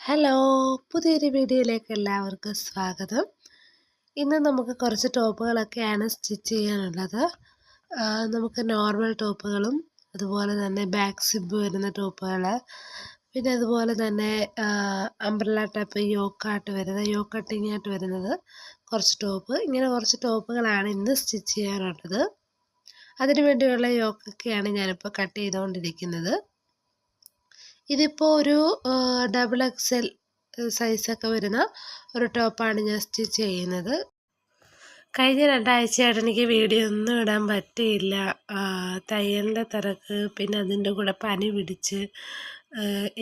Hello, പുതിയൊരു വീഡിയോയിലേക്ക് എല്ലാവർക്കും സ്വാഗതം. ഇന്ന് നമുക്ക് കുറച്ച് ടോപ്പുകളൊക്കെയാണ് സ്റ്റിച്ച് ചെയ്യാനുള്ളത്. നമുക്ക് നോർമൽ ടോപ്പുകളും അതുപോലെ തന്നെ ബാക്ക് സിബ് വരുന്ന ടോപ്പുകൾ, പിന്നെ അതുപോലെ തന്നെ അംബ്രല്ല ടൈപ്പ് യോക്ക് കട്ടിങ് ആയിട്ട് വരുന്നത് കുറച്ച് ടോപ്പ്, ഇങ്ങനെ കുറച്ച് ടോപ്പുകളാണ് ഇന്ന് സ്റ്റിച്ച് ചെയ്യാനുള്ളത്. അതിനു വേണ്ടിയുള്ള യോക്കൊക്കെയാണ് ഞാനിപ്പോൾ കട്ട് ചെയ്തുകൊണ്ടിരിക്കുന്നത്. ഇതിപ്പോൾ ഒരു ഡബിൾ എക്സൽ സൈസൊക്കെ വരുന്ന ഒരു ടോപ്പാണ് ഞാൻ സ്റ്റിച്ച് ചെയ്യുന്നത്. കഴിഞ്ഞ 2 ആഴ്ചയായിട്ട് എനിക്ക് വീഡിയോ ഒന്നും ഇടാൻ പറ്റിയില്ല. തയ്യലിൻ്റെ തിരക്ക്, പിന്നെ അതിൻ്റെ കൂടെ പനി പിടിച്ച്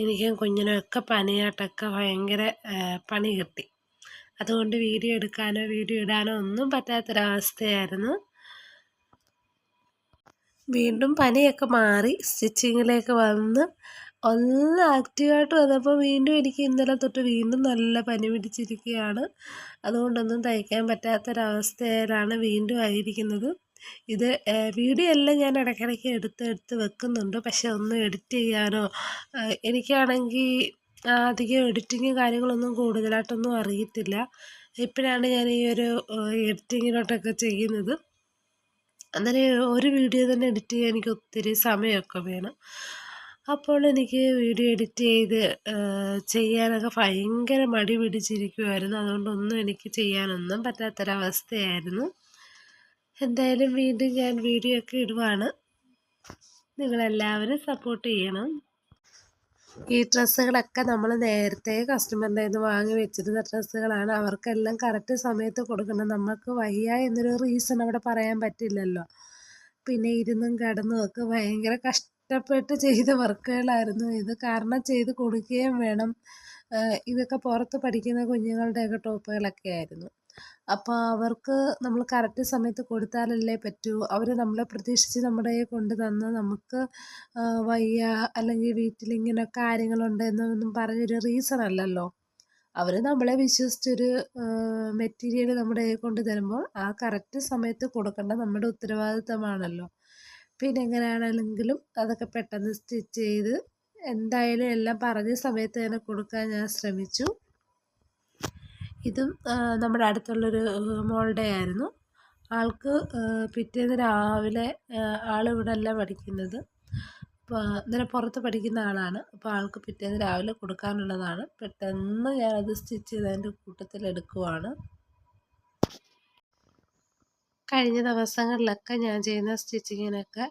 എനിക്കും കുഞ്ഞിനും ഒക്കെ പനിയായിട്ടൊക്കെ ഭയങ്കര പണി കിട്ടി. അതുകൊണ്ട് വീഡിയോ എടുക്കാനോ വീഡിയോ ഇടാനോ ഒന്നും പറ്റാത്തൊരവസ്ഥയായിരുന്നു. വീണ്ടും പനിയൊക്കെ മാറി സ്റ്റിച്ചിങ്ങിലേക്ക് വന്ന് ഒന്ന് ആക്റ്റീവായിട്ട് വന്നപ്പോൾ വീണ്ടും എനിക്ക് ഇന്നലെ തൊട്ട് വീണ്ടും നല്ല പനി പിടിച്ചിരിക്കുകയാണ്. അതുകൊണ്ടൊന്നും തയ്ക്കാൻ പറ്റാത്തൊരവസ്ഥയിലാണ് വീണ്ടും ആയിരിക്കുന്നത്. ഇത് വീഡിയോ എല്ലാം ഞാൻ ഇടയ്ക്കിടയ്ക്ക് എടുത്ത് വെക്കുന്നുണ്ട്. പക്ഷെ ഒന്നും എഡിറ്റ് ചെയ്യാനോ എനിക്കാണെങ്കിൽ അധികം എഡിറ്റിങ് കാര്യങ്ങളൊന്നും കൂടുതലായിട്ടൊന്നും അറിയത്തില്ല. ഇപ്പോഴാണ് ഞാൻ ഈ ഒരു എഡിറ്റിങ്ങിലോട്ടൊക്കെ ചെയ്യുന്നത്. അന്നേരം ഒരു വീഡിയോ തന്നെ എഡിറ്റ് ചെയ്യാൻ എനിക്ക് ഒത്തിരി സമയമൊക്കെ വേണം. അപ്പോൾ എനിക്ക് വീഡിയോ എഡിറ്റ് ചെയ്ത് ചെയ്യാനൊക്കെ ഭയങ്കര മടി പിടിച്ചിരിക്കുമായിരുന്നു. അതുകൊണ്ടൊന്നും എനിക്ക് ചെയ്യാനൊന്നും പറ്റാത്തൊരവസ്ഥയായിരുന്നു. എന്തായാലും വീണ്ടും ഞാൻ വീഡിയോ ഒക്കെ ഇടുവാണ്. നിങ്ങളെല്ലാവരും സപ്പോർട്ട് ചെയ്യണം. ഈ ഡ്രസ്സുകളൊക്കെ നമ്മൾ നേരത്തെ കസ്റ്റമറിൻ്റെ കയ്യിൽ നിന്ന് വാങ്ങി വെച്ചിരുന്ന ഡ്രസ്സുകളാണ്. അവർക്കെല്ലാം കറക്റ്റ് സമയത്ത് കൊടുക്കണം. നമുക്ക് വയ്യ എന്നൊരു റീസൺ അവിടെ പറയാൻ പറ്റില്ലല്ലോ. പിന്നെ ഇരുന്നും കിടന്നും ഒക്കെ ഭയങ്കര കഷ്ടപ്പെട്ട് ചെയ്ത വർക്കുകളായിരുന്നു ഇത്. കാരണം ചെയ്ത് കൊടുക്കുകയും വേണം. ഇതൊക്കെ പുറത്ത് പഠിക്കുന്ന കുഞ്ഞുങ്ങളുടെയൊക്കെ ടോപ്പുകളൊക്കെ ആയിരുന്നു. അപ്പോൾ അവർക്ക് നമ്മൾ കറക്റ്റ് സമയത്ത് കൊടുത്താലല്ലേ പറ്റൂ. അവർ നമ്മളെ പ്രതീക്ഷിച്ച് നമ്മുടെ കയ്യിൽ കൊണ്ട് തന്ന് നമുക്ക് വയ്യ അല്ലെങ്കിൽ വീട്ടിൽ ഇങ്ങനെ കാര്യങ്ങളുണ്ട് എന്നൊന്നും പറഞ്ഞൊരു റീസൺ അല്ലല്ലോ. അവർ നമ്മളെ വിശ്വസിച്ചൊരു മെറ്റീരിയൽ നമ്മുടെ കയ്യിൽ കൊണ്ട് തരുമ്പോൾ ആ കറക്റ്റ് സമയത്ത് കൊടുക്കേണ്ടത് നമ്മുടെ ഉത്തരവാദിത്തമാണല്ലോ. പിന്നെ എങ്ങനെയാണെങ്കിലും അതൊക്കെ പെട്ടെന്ന് സ്റ്റിച്ച് ചെയ്ത് എന്തായാലും എല്ലാം പറഞ്ഞ സമയത്ത് തന്നെ കൊടുക്കാൻ ഞാൻ ശ്രമിച്ചു. ഇതും നമ്മുടെ അടുത്തുള്ളൊരു മോളുടെ ആയിരുന്നു. ആൾക്ക് പിറ്റേന്ന് രാവിലെ ആളിവിടെ അല്ല പഠിക്കുന്നത്. അപ്പോൾ ഇന്നലെ പുറത്ത് പഠിക്കുന്ന ആളാണ്. അപ്പോൾ ആൾക്ക് പിറ്റേന്ന് രാവിലെ കൊടുക്കാനുള്ളതാണ്. പെട്ടെന്ന് ഞാനത് സ്റ്റിച്ച് ചെയ്തതിൻ്റെ കൂട്ടത്തിൽ എടുക്കുവാണ്. കഴിഞ്ഞ ദിവസങ്ങളിലൊക്കെ ഞാൻ ചെയ്യുന്ന സ്റ്റിച്ചിങ്ങിനൊക്കെ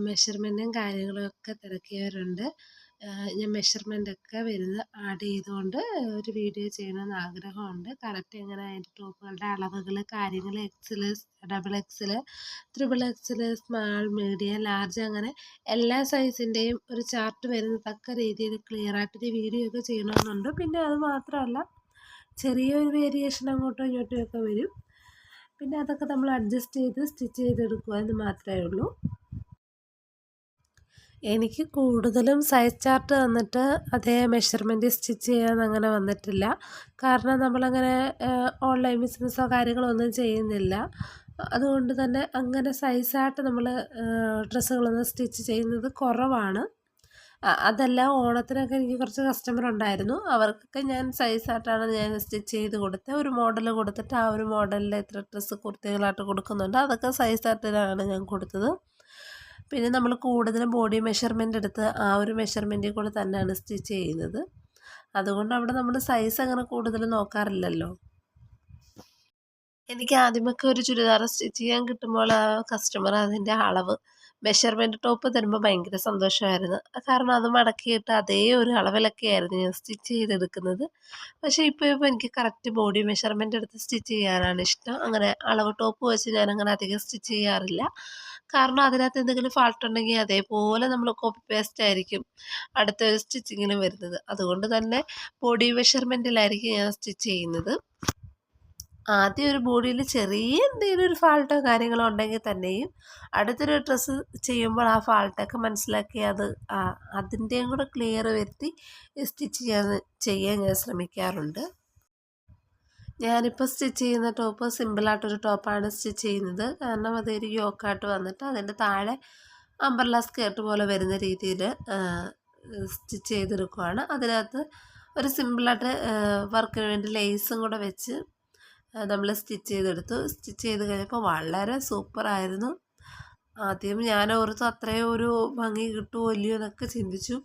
മെഷർമെൻറ്റും കാര്യങ്ങളും ഒക്കെ തിരക്കിയവരുണ്ട്. ഞാൻ മെഷർമെൻറ്റൊക്കെ വരുന്നത് ആഡ് ചെയ്തുകൊണ്ട് ഒരു വീഡിയോ ചെയ്യണമെന്ന് ആഗ്രഹമുണ്ട്. കറക്റ്റ് എങ്ങനെ അതിൻ്റെ ടോപ്പുകളുടെ അളവുകൾ കാര്യങ്ങൾ XL, double XL, triple XL, small, medium, large അങ്ങനെ എല്ലാ സൈസിൻ്റെയും ഒരു ചാർട്ട് വരുന്ന തക്ക രീതിയിൽ ക്ലിയറായിട്ടൊരു വീഡിയോ ഒക്കെ ചെയ്യണമെന്നുണ്ട്. പിന്നെ അത് മാത്രമല്ല ചെറിയൊരു വേരിയേഷൻ അങ്ങോട്ടും ഇങ്ങോട്ടും ഒക്കെ വരും. പിന്നെ അതൊക്കെ നമ്മൾ അഡ്ജസ്റ്റ് ചെയ്ത് സ്റ്റിച്ച് ചെയ്തെടുക്കുക എന്ന് മാത്രമേ ഉള്ളൂ. എനിക്ക് കൂടുതലും സൈസ് ചാർട്ട് തന്നിട്ട് അതേ മെഷർമെൻറ്റ് സ്റ്റിച്ച് ചെയ്യാൻ അങ്ങനെ വന്നിട്ടില്ല. കാരണം നമ്മളങ്ങനെ ഓൺലൈൻ ബിസിനസ്സോ കാര്യങ്ങളോ ഒന്നും ചെയ്യുന്നില്ല. അതുകൊണ്ട് തന്നെ അങ്ങനെ സൈസായിട്ട് നമ്മൾ ഡ്രസ്സുകളൊന്നും സ്റ്റിച്ച് ചെയ്യുന്നത് കുറവാണ്. അതല്ല, ഓണത്തിനൊക്കെ എനിക്ക് കുറച്ച് കസ്റ്റമർ ഉണ്ടായിരുന്നു. അവർക്കൊക്കെ ഞാൻ സൈസായിട്ടാണ് ഞാൻ സ്റ്റിച്ച് ചെയ്ത് കൊടുത്തത്. ഒരു മോഡൽ കൊടുത്തിട്ട് ആ ഒരു മോഡലിൽ എത്ര ഡ്രസ്സ് കുർത്തികളായിട്ട് കൊടുക്കുന്നുണ്ട് അതൊക്കെ സൈസായിട്ടാണ് ഞാൻ കൊടുത്തത്. പിന്നെ നമ്മൾ കൂടുതലും ബോഡി മെഷർമെൻ്റ് എടുത്ത് ആ ഒരു മെഷർമെൻറ്റിൽ കൂടെ തന്നെയാണ് സ്റ്റിച്ച് ചെയ്യുന്നത്. അതുകൊണ്ട് അവിടെ നമ്മൾ സൈസ് അങ്ങനെ കൂടുതൽ നോക്കാറില്ലല്ലോ. എനിക്ക് ആദ്യമൊക്കെ ഒരു ചുരിദാർ സ്റ്റിച്ച് ചെയ്യാൻ കിട്ടുമ്പോൾ ആ കസ്റ്റമർ അതിൻ്റെ അളവ് മെഷർമെൻറ്റ് ടോപ്പ് തരുമ്പോൾ ഭയങ്കര സന്തോഷമായിരുന്നു. കാരണം അത് മടക്കിയിട്ട് അതേ ഒരു അളവിലൊക്കെ ആയിരുന്നു ഞാൻ സ്റ്റിച്ച് ചെയ്തെടുക്കുന്നത്. പക്ഷേ ഇപ്പോൾ എനിക്ക് കറക്റ്റ് ബോഡി മെഷർമെൻറ്റ് എടുത്ത് സ്റ്റിച്ച് ചെയ്യാനാണ് ഇഷ്ടം. അങ്ങനെ അളവ് ടോപ്പ് വെച്ച് ഞാനങ്ങനെ അധികം സ്റ്റിച്ച് ചെയ്യാറില്ല. കാരണം അതിനകത്ത് എന്തെങ്കിലും ഫാൾട്ട് ഉണ്ടെങ്കിൽ അതേപോലെ നമ്മൾ കോപ്പി പേസ്റ്റ് ആയിരിക്കും അടുത്ത സ്റ്റിച്ചിങ്ങിന് വരുന്നത്. അതുകൊണ്ട് തന്നെ ബോഡി മെഷർമെൻറ്റിലായിരിക്കും ഞാൻ സ്റ്റിച്ച് ചെയ്യുന്നത്. ആദ്യം ഒരു ബോഡിയിൽ ചെറിയ എന്തെങ്കിലും ഒരു ഫാൾട്ടോ കാര്യങ്ങളോ ഉണ്ടെങ്കിൽ തന്നെയും അടുത്തൊരു ഡ്രസ്സ് ചെയ്യുമ്പോൾ ആ ഫാൾട്ടൊക്കെ മനസ്സിലാക്കി അതിൻ്റെയും കൂടെ ക്ലിയർ വരുത്തി സ്റ്റിച്ച് ചെയ്യാൻ ഞാൻ ശ്രമിക്കാറുണ്ട്. ഞാനിപ്പോൾ സ്റ്റിച്ച് ചെയ്യുന്ന ടോപ്പ് സിമ്പിളായിട്ടൊരു ടോപ്പാണ് സ്റ്റിച്ച് ചെയ്യുന്നത്. കാരണം അതൊരു യോക്കായിട്ട് വന്നിട്ട് അതിൻ്റെ താഴെ അംബ്രല്ല സ്കേർട്ട് പോലെ വരുന്ന രീതിയിൽ സ്റ്റിച്ച് ചെയ്തെടുക്കുകയാണ്. അതിനകത്ത് ഒരു സിമ്പിളായിട്ട് വർക്കിന് വേണ്ടി ലേസും കൂടെ വെച്ച് നമ്മൾ സ്റ്റിച്ച് ചെയ്തെടുത്തു. സ്റ്റിച്ച് ചെയ്ത് കഴിഞ്ഞപ്പോൾ വളരെ സൂപ്പറായിരുന്നു. ആദ്യം ഞാൻ ഓർത്തു അത്രയും ഒരു ഭംഗി കിട്ടുമോ ഇല്ലയോ എന്നൊക്കെ ചിന്തിച്ചു.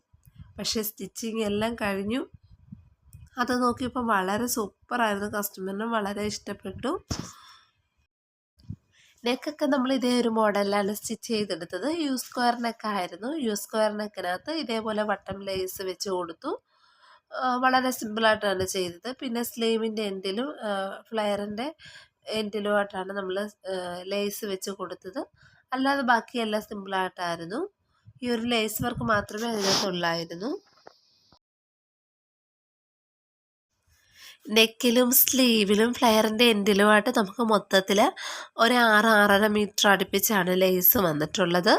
പക്ഷേ സ്റ്റിച്ചിങ് എല്ലാം കഴിഞ്ഞു. അത് നോക്കിയപ്പോൾ വളരെ സൂപ്പറായിരുന്നു. കസ്റ്റമറിനും വളരെ ഇഷ്ടപ്പെട്ടു. നെക്കൊക്കെ നമ്മൾ ഇതേ ഒരു മോഡലിലാണ് സ്റ്റിച്ച് ചെയ്തെടുത്തത്. യു സ്ക്വയർ നെക്കായിരുന്നു. യു സ്ക്വയർ നെക്കിനകത്ത് ഇതേപോലെ വട്ടം ലേസ് വെച്ച് കൊടുത്തു. വളരെ സിമ്പിളായിട്ടാണ് ചെയ്തത്. പിന്നെ സ്ലീവിൻ്റെ എൻഡിലും ഫ്ലെയറിൻ്റെ എൻഡിലുമായിട്ടാണ് നമ്മൾ ലേസ് വെച്ച് കൊടുത്തത്. അല്ലാതെ ബാക്കിയെല്ലാം സിമ്പിളായിട്ടായിരുന്നു. ഈ ഒരു ലേസ് വർക്ക് മാത്രമേ അതിനകത്തുള്ളായിരുന്നു. നെക്കിലും സ്ലീവിലും ഫ്ലെയറിൻ്റെ എൻഡിലുമായിട്ട് നമുക്ക് മൊത്തത്തിൽ ഒരു 6-6.5 മീറ്റർ അടുപ്പിച്ചാണ് ലേസ് വന്നിട്ടുള്ളത്.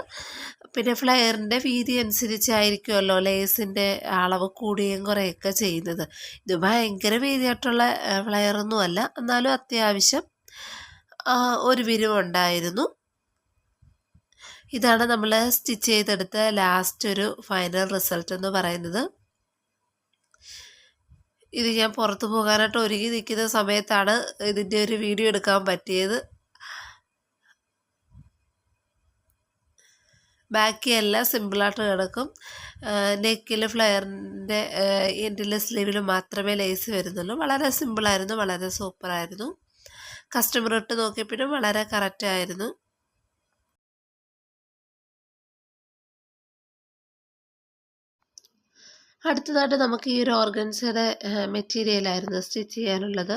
പിന്നെ ഫ്ലെയറിൻ്റെ വീതി അനുസരിച്ചായിരിക്കുമല്ലോ ലേസിൻ്റെ അളവ് കൂടുകയും കുറയുകയൊക്കെ ചെയ്യുന്നത്. ഇത് ഭയങ്കര വീതിയായിട്ടുള്ള ഫ്ലെയറൊന്നുമല്ല, എന്നാലും അത്യാവശ്യം ഒരു വിരിവുണ്ടായിരുന്നു. ഇതാണ് നമ്മൾ സ്റ്റിച്ച് ചെയ്തെടുത്ത ലാസ്റ്റ് ഒരു ഫൈനൽ റിസൾട്ട് എന്ന് പറയുന്നത്. ഇത് ഞാൻ പുറത്തു പോകാനായിട്ട് ഒരുങ്ങി നിൽക്കുന്ന സമയത്താണ് ഇതിൻ്റെ ഒരു വീഡിയോ എടുക്കാൻ പറ്റിയത്. ബാക്കിയെല്ലാം സിമ്പിളായിട്ട് കിടക്കും. നെക്കിൽ ഫ്ലെയറിൻ്റെ എൻഡിൽ സ്ലീവിൽ മാത്രമേ ലേസ് വരുന്നുള്ളൂ. വളരെ സിമ്പിളായിരുന്നു, വളരെ സൂപ്പറായിരുന്നു. കസ്റ്റമർ ഇട്ട് നോക്കിയപ്പോഴും വളരെ കറക്റ്റായിരുന്നു. അടുത്തതായിട്ട് നമുക്ക് ഈ ഒരു ഓർഗൻസയുടെ മെറ്റീരിയലായിരുന്നു സ്റ്റിച്ച് ചെയ്യാനുള്ളത്.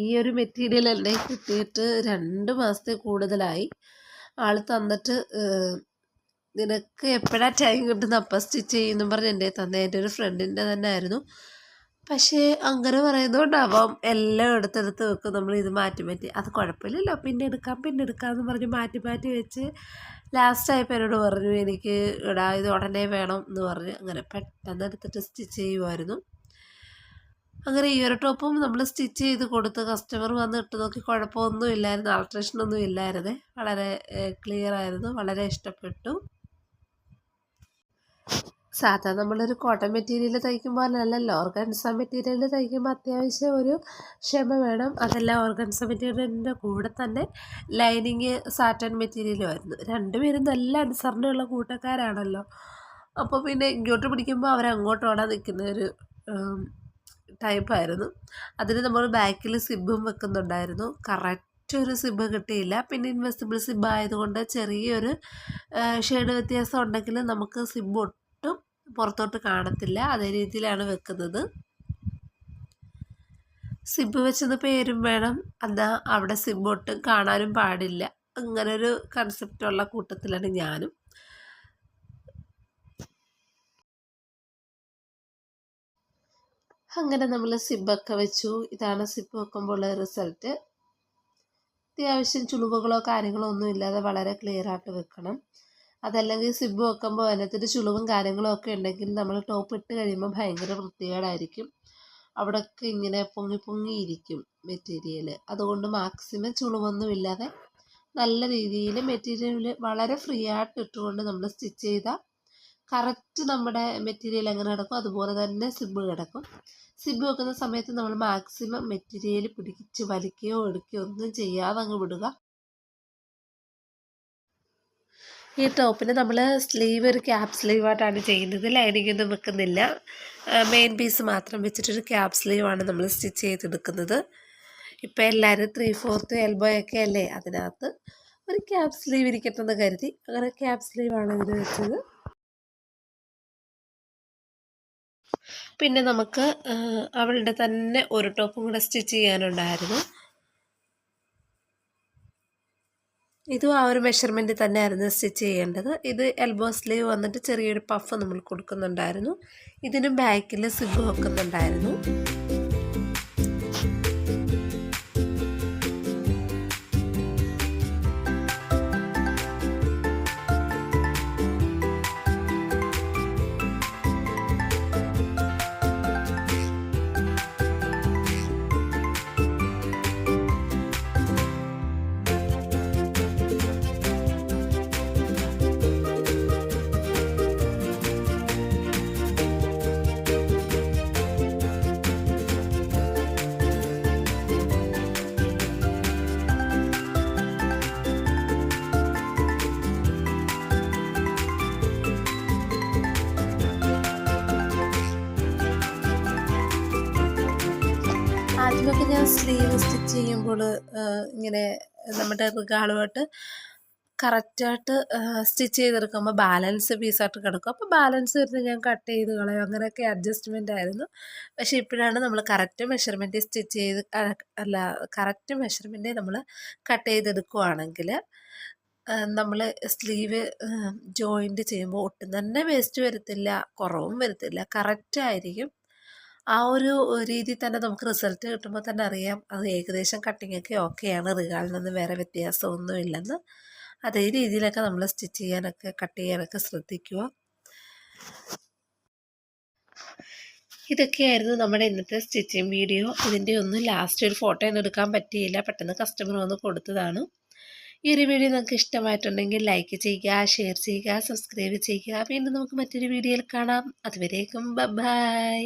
ഈ ഒരു മെറ്റീരിയൽ എന്നെ കിട്ടിയിട്ട് 2 മാസത്തിൽ കൂടുതലായി. ആൾ തന്നിട്ട് നിനക്ക് എപ്പോഴാണ് ടൈം കിട്ടുന്നത് അപ്പം സ്റ്റിച്ച് ചെയ്യുമെന്നും പറഞ്ഞ് എൻ്റെ എൻ്റെ ഒരു ഫ്രണ്ടിൻ്റെ തന്നെ ആയിരുന്നു. പക്ഷേ അങ്ങനെ പറയുന്നതുകൊണ്ടാവാം എല്ലാം എടുത്തെടുത്ത് വെക്കും. നമ്മൾ ഇത് മാറ്റി അത് കുഴപ്പമില്ലല്ലോ, പിന്നെ എടുക്കാമെന്ന് പറഞ്ഞ് മാറ്റി വെച്ച് ലാസ്റ്റായപ്പോൾ എന്നോട് പറഞ്ഞു എനിക്ക് ഇത് ഉടനെ വേണം എന്ന് പറഞ്ഞ് അങ്ങനെ പെട്ടെന്ന് എടുത്തിട്ട് സ്റ്റിച്ച് ചെയ്യുമായിരുന്നു. അങ്ങനെ ഈ ഒരു ടോപ്പും നമ്മൾ സ്റ്റിച്ച് ചെയ്ത് കൊടുത്ത് കസ്റ്റമർ വന്ന് ഇട്ട് നോക്കി കുഴപ്പമൊന്നും ഇല്ലായിരുന്നു, ആൾട്രേഷനൊന്നും ഇല്ലായിരുന്നേ. വളരെ ക്ലിയർ ആയിരുന്നു, വളരെ ഇഷ്ടപ്പെട്ടു. സാധാരണ നമ്മളൊരു കോട്ടൺ മെറ്റീരിയൽ തയ്ക്കുമ്പോൾ അല്ലല്ലോ, ഓർഗൻസ മെറ്റീരിയൽ തയ്ക്കുമ്പോൾ അത്യാവശ്യം ഒരു ക്ഷമ വേണം. അതെല്ലാം ഓർഗൻസ മെറ്റീരിയലിൻ്റെ കൂടെ തന്നെ ലൈനിങ് സാറ്റൻ മെറ്റീരിയലുമായിരുന്നു. രണ്ടുപേരും നല്ല അനുസരണയുള്ള കൂട്ടക്കാരാണല്ലോ. അപ്പോൾ പിന്നെ ഇങ്ങോട്ട് പിടിക്കുമ്പോൾ അവരങ്ങോട്ട് ഓടാൻ നിൽക്കുന്ന ഒരു ടൈപ്പായിരുന്നു. അതിന് നമ്മൾ ബാക്കിൽ സിബും വെക്കുന്നുണ്ടായിരുന്നു. കറക്റ്റ് ഒരു സിബ് കിട്ടിയില്ല. പിന്നെ ഇൻവെസിബിൾ സിബ് ആയതുകൊണ്ട് ചെറിയൊരു ഷെയ്ഡ് വ്യത്യാസം ഉണ്ടെങ്കിൽ നമുക്ക് സിബ് ഒട്ടും പുറത്തോട്ട് കാണത്തില്ല. അതേ രീതിയിലാണ് വെക്കുന്നത്. സിബ് വെച്ചെന്ന് പേരും വേണം, എന്നാൽ അവിടെ സിബ് ഒട്ടും കാണാനും പാടില്ല. അങ്ങനൊരു കൺസെപ്റ്റുള്ള കൂട്ടത്തിലാണ് ഞാനും. അങ്ങനെ നമ്മൾ സിബൊക്കെ വെച്ചു. ഇതാണ് സിബ് വെക്കുമ്പോൾ റിസൾട്ട്. അത്യാവശ്യം ചുളിവുകളോ കാര്യങ്ങളോ ഒന്നും ഇല്ലാതെ വളരെ ക്ലിയർ ആയിട്ട് വെക്കണം. അതല്ലെങ്കിൽ സിബ് വെക്കുമ്പോൾ അതിനകത്തൊരു ചുളിവും കാര്യങ്ങളും ഒക്കെ ഉണ്ടെങ്കിൽ നമ്മൾ ടോപ്പ് ഇട്ട് കഴിയുമ്പോൾ ഭയങ്കര വൃത്തികേടായിരിക്കും. അവിടെയൊക്കെ ഇങ്ങനെ പൊങ്ങിയിരിക്കും മെറ്റീരിയൽ. അതുകൊണ്ട് മാക്സിമം ചുളിവൊന്നും ഇല്ലാതെ നല്ല രീതിയിൽ മെറ്റീരിയൽ വളരെ ഫ്രീ ആയിട്ട് ഇട്ടുകൊണ്ട് നമ്മൾ സ്റ്റിച്ച് ചെയ്താൽ കറക്റ്റ് നമ്മുടെ മെറ്റീരിയൽ എങ്ങനെ കിടക്കും അതുപോലെ തന്നെ സിബ് കിടക്കും. സിബ് വെക്കുന്ന സമയത്ത് നമ്മൾ മാക്സിമം മെറ്റീരിയൽ പിടിച്ച് വലിക്കുകയോ എടുക്കുകയോ ഒന്നും ചെയ്യാതെ അങ്ങ് വിടുക. ഈ ടോപ്പിന് നമ്മൾ സ്ലീവ് ഒരു ക്യാപ് സ്ലീവായിട്ടാണ് ചെയ്യുന്നത്. ലൈനിങ് ഒന്നും വെക്കുന്നില്ല. മെയിൻ പീസ് മാത്രം വെച്ചിട്ടൊരു ക്യാപ് സ്ലീവാണ് നമ്മൾ സ്റ്റിച്ച് ചെയ്തെടുക്കുന്നത്. ഇപ്പം എല്ലാവരും 3/4 എൽബോ ഒക്കെ അല്ലേ, അതിനകത്ത് ഒരു ക്യാപ് സ്ലീവ് ഇരിക്കട്ടെന്ന് കരുതി അങ്ങനെ ക്യാപ് സ്ലീവാണ് ഇതിന് വെച്ചത്. പിന്നെ നമുക്ക് അവളുടെ തന്നെ ഒരു ടോപ്പും കൂടെ സ്റ്റിച്ച് ചെയ്യാനുണ്ടായിരുന്നു. ഇതും ആ ഒരു മെഷർമെൻറ്റിൽ തന്നെയായിരുന്നു സ്റ്റിച്ച് ചെയ്യേണ്ടത്. ഇത് എൽബോ സ്ലീവ് വന്നിട്ട് ചെറിയൊരു പഫ് നമ്മൾ കൊടുക്കുന്നുണ്ടായിരുന്നു. ഇതിനും ബാക്കിൽ സിബ് വെക്കുന്നുണ്ടായിരുന്നു. ആദ്യമൊക്കെ ഞാൻ സ്ലീവ് സ്റ്റിച്ച് ചെയ്യുമ്പോൾ ഇങ്ങനെ നമ്മുടെ റിഗാളുമായിട്ട് കറക്റ്റായിട്ട് സ്റ്റിച്ച് ചെയ്തെടുക്കുമ്പോൾ ബാലൻസ് പീസായിട്ട് കിടക്കും. അപ്പോൾ ബാലൻസ് വരുന്നത് ഞാൻ കട്ട് ചെയ്ത് കളയും. അങ്ങനെയൊക്കെ അഡ്ജസ്റ്റ്മെൻ്റ് ആയിരുന്നു. പക്ഷേ ഇപ്പോഴാണ് നമ്മൾ കറക്റ്റ് മെഷർമെൻറ്റിൽ സ്റ്റിച്ച് ചെയ്ത് അല്ല കറക്റ്റ് മെഷർമെൻറ്റിൽ നമ്മൾ കട്ട് ചെയ്തെടുക്കുകയാണെങ്കിൽ നമ്മൾ സ്ലീവ് ജോയിൻറ്റ് ചെയ്യുമ്പോൾ ഒട്ടും തന്നെ വേസ്റ്റ് വരത്തില്ല, കുറവും വരത്തില്ല, കറക്റ്റായിരിക്കും. ആ ഒരു രീതിയിൽ തന്നെ നമുക്ക് റിസൾട്ട് കിട്ടുമ്പോൾ തന്നെ അറിയാം അത് ഏകദേശം കട്ടിങ്ങൊക്കെ ഓക്കെയാണ്, റിഗാളിൽ നിന്ന് വേറെ വ്യത്യാസമൊന്നും ഇല്ലെന്ന്. അതേ രീതിയിലൊക്കെ നമ്മൾ സ്റ്റിച്ച് ചെയ്യാനൊക്കെ കട്ട് ചെയ്യാനൊക്കെ ശ്രദ്ധിക്കുക. ഇതൊക്കെയായിരുന്നു നമ്മുടെ ഇന്നത്തെ സ്റ്റിച്ചിങ് വീഡിയോ. ഇതിൻ്റെ ഒന്നും ലാസ്റ്റ് ഒരു ഫോട്ടോ ഒന്നും എടുക്കാൻ പറ്റിയില്ല, പെട്ടെന്ന് കസ്റ്റമർ വന്ന് കൊടുത്തതാണ്. ഈ ഒരു വീഡിയോ നിങ്ങൾക്ക് ഇഷ്ടമായിട്ടുണ്ടെങ്കിൽ ലൈക്ക് ചെയ്യുക, ഷെയർ ചെയ്യുക, സബ്സ്ക്രൈബ് ചെയ്യുക. വീണ്ടും നമുക്ക് മറ്റൊരു വീഡിയോയിൽ കാണാം. അതുവരേക്കും ബൈ.